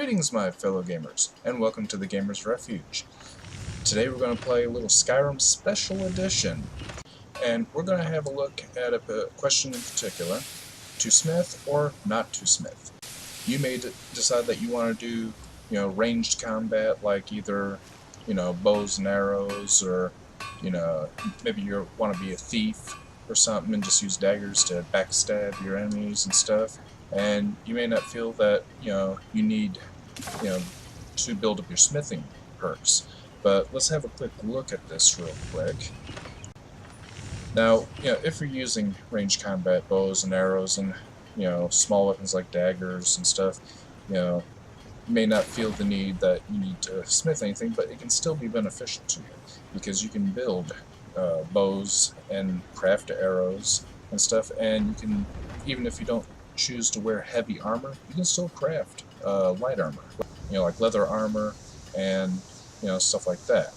Greetings, my fellow gamers, and welcome to the Gamers Refuge. Today we're going to play a little Skyrim Special Edition, and we're going to have a look at a question in particular: to smith or not to smith. You may decide that you want to do, ranged combat, like either, bows and arrows, or, maybe you want to be a thief or something and just use daggers to backstab your enemies and stuff. And you may not feel that, you need, to build up your smithing perks. But let's have a quick look at this real quick. Now, if you're using ranged combat, bows and arrows, and, small weapons like daggers and stuff, you may not feel the need that you need to smith anything, but it can still be beneficial to you, because you can build bows and craft arrows and stuff, and you can, even if you don't choose to wear heavy armor, you can still craft light armor, like leather armor and stuff like that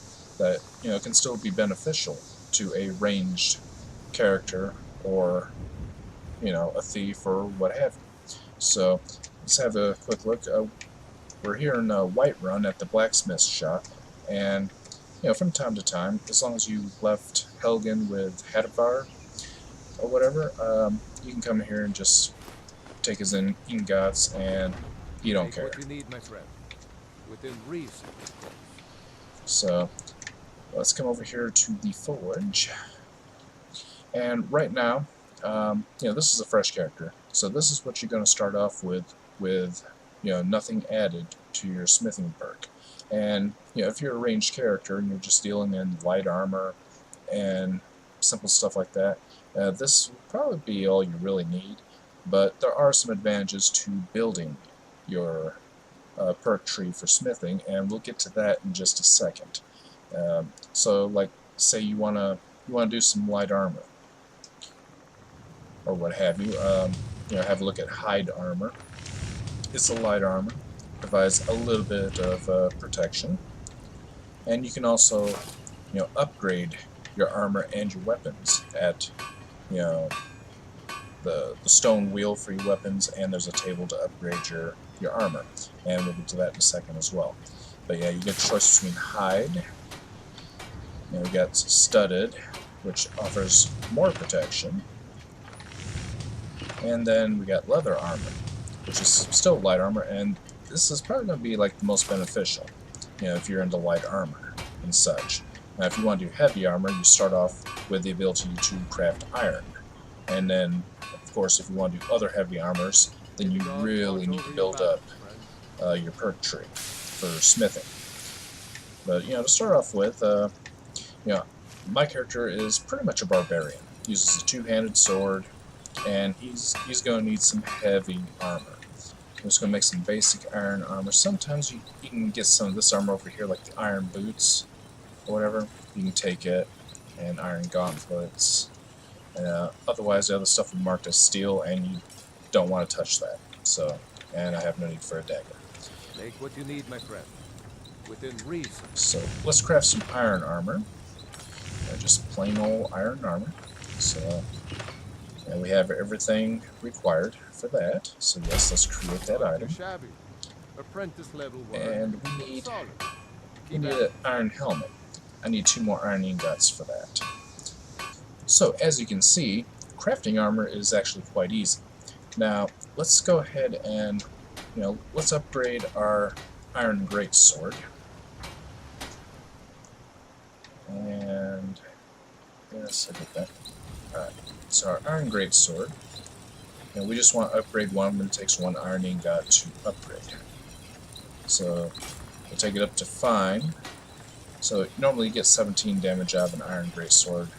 can still be beneficial to a ranged character, or a thief, or what have you. So let's have a quick look. We're here in Whiterun at the blacksmith shop, and from time to time, as long as you left Helgen with Hadvar or whatever, you can come here and just take his ingots, and he don't care. What you need, my friend. Within reason. So let's come over here to the forge, and right now, this is a fresh character, so this is what you're going to start off with nothing added to your smithing perk. And if you're a ranged character and you're just dealing in light armor and simple stuff like that, this will probably be all you really need. But there are some advantages to building your perk tree for smithing, and we'll get to that in just a second. So, like, say you wanna do some light armor, or what have you. Have a look at hide armor. It's a light armor, provides a little bit of protection, and you can also, upgrade your armor and your weapons at, the stone wheel for your weapons, and there's a table to upgrade your armor, and we'll get to that in a second as well. But yeah, you get a choice between hide, we got studded, which offers more protection, and then we got leather armor, which is still light armor, and this is probably going to be like the most beneficial, if you're into light armor and such. Now, if you want to do heavy armor, you start off with the ability to craft iron, and then, of course, if you want to do other heavy armors, then you really need to build up your perk tree for smithing. But to start off with, my character is pretty much a barbarian. He uses a two-handed sword, and he's going to need some heavy armor. I'm just going to make some basic iron armor. Sometimes you can get some of this armor over here, like the iron boots or whatever. You can take it, and iron gauntlets. Otherwise, the other stuff is marked as steel, and you don't want to touch that. So, and I have no need for a dagger. Make what you need, my friend. Within reason. So let's craft some iron armor. Just plain old iron armor. So, and we have everything required for that. So yes, let's create that item. Apprentice level 1. And we need an iron helmet. I need 2 more iron ingots for that. So as you can see, crafting armor is actually quite easy. Now let's go ahead and let's upgrade our iron greatsword. And yes, I get that. Alright, so our iron greatsword, and we just want to upgrade one, and it takes 1 iron ingot to upgrade. So we'll take it up to fine. So normally you get 17 damage out of an iron greatsword.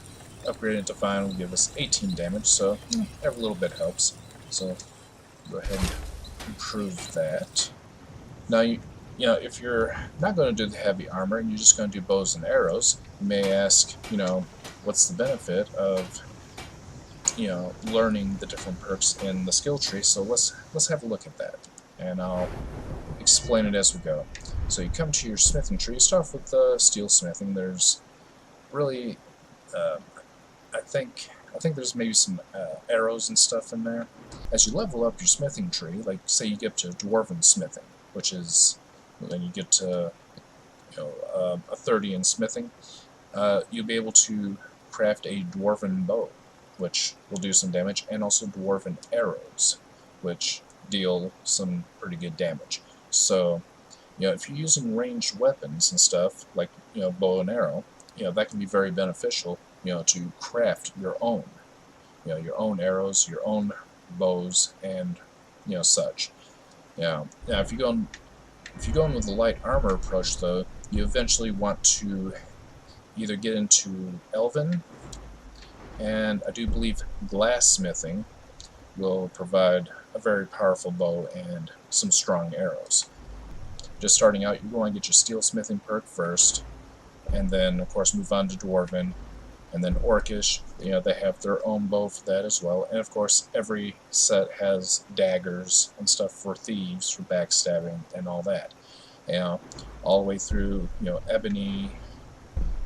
Upgrading it to fine will give us 18 damage, so every little bit helps. So go ahead and improve that. Now if you're not going to do the heavy armor and you're just going to do bows and arrows, you may ask, what's the benefit of learning the different perks in the skill tree? So let's have a look at that, and I'll explain it as we go. So you come to your smithing tree. You start off with steel smithing. There's really, I think there's maybe some arrows and stuff in there. As you level up your smithing tree, like say you get to dwarven smithing, which is when you get to a 30 in smithing, you'll be able to craft a dwarven bow, which will do some damage, and also dwarven arrows, which deal some pretty good damage. So, if you're using ranged weapons and stuff, like, bow and arrow, that can be very beneficial, to craft your own. Your own arrows, your own bows, and, such. Now, if you're going with the light armor approach, though, you eventually want to either get into Elven, and I do believe glassmithing will provide a very powerful bow and some strong arrows. Just starting out, you're going to get your steelsmithing perk first, and then of course move on to Dwarven, and then Orcish. They have their own bow for that as well, and of course every set has daggers and stuff for thieves, for backstabbing and all that. All the way through, Ebony.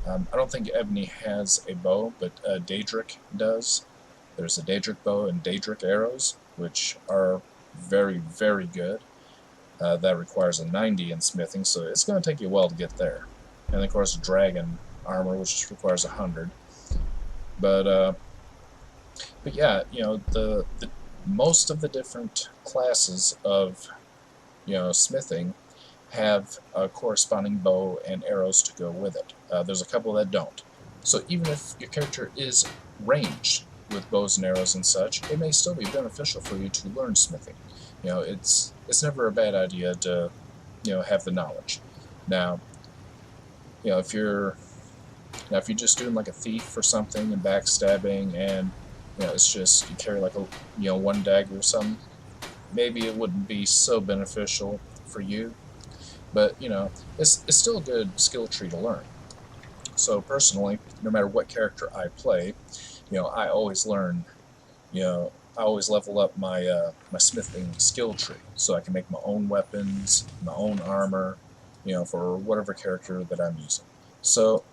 I don't think Ebony has a bow, but Daedric does. There's a Daedric bow and Daedric arrows, which are very, very good. That requires a 90 in smithing, so it's going to take you a while to get there. And of course, dragon armor, which requires 100. But yeah, the most of the different classes of smithing have a corresponding bow and arrows to go with it. There's a couple that don't. So even if your character is ranged with bows and arrows and such, it may still be beneficial for you to learn smithing. It's never a bad idea to have the knowledge. Now, if you're just doing like a thief or something and backstabbing, and it's just you carry like a one dagger or something, maybe it wouldn't be so beneficial for you. But it's still a good skill tree to learn. So personally, no matter what character I play, I always learn, I always level up my my smithing skill tree, so I can make my own weapons, my own armor, for whatever character that I'm using. So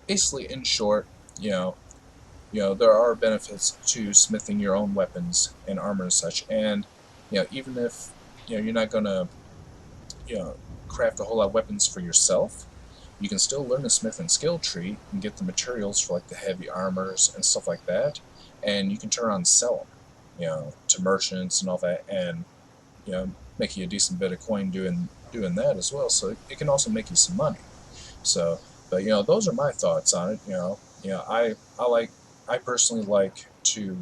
basically, in short, there are benefits to smithing your own weapons and armor and such, and even if you're not gonna craft a whole lot of weapons for yourself, you can still learn the smithing skill tree and get the materials for like the heavy armors and stuff like that, and you can turn around and sell them, to merchants and all that, and make you a decent bit of coin doing that as well. So it can also make you some money. So, but those are my thoughts on it. I personally like to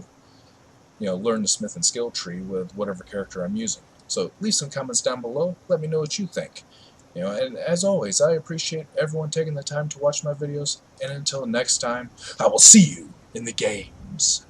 learn the smithing skill tree with whatever character I'm using. So leave some comments down below. Let me know what you think. And as always, I appreciate everyone taking the time to watch my videos. And until next time, I will see you in the games.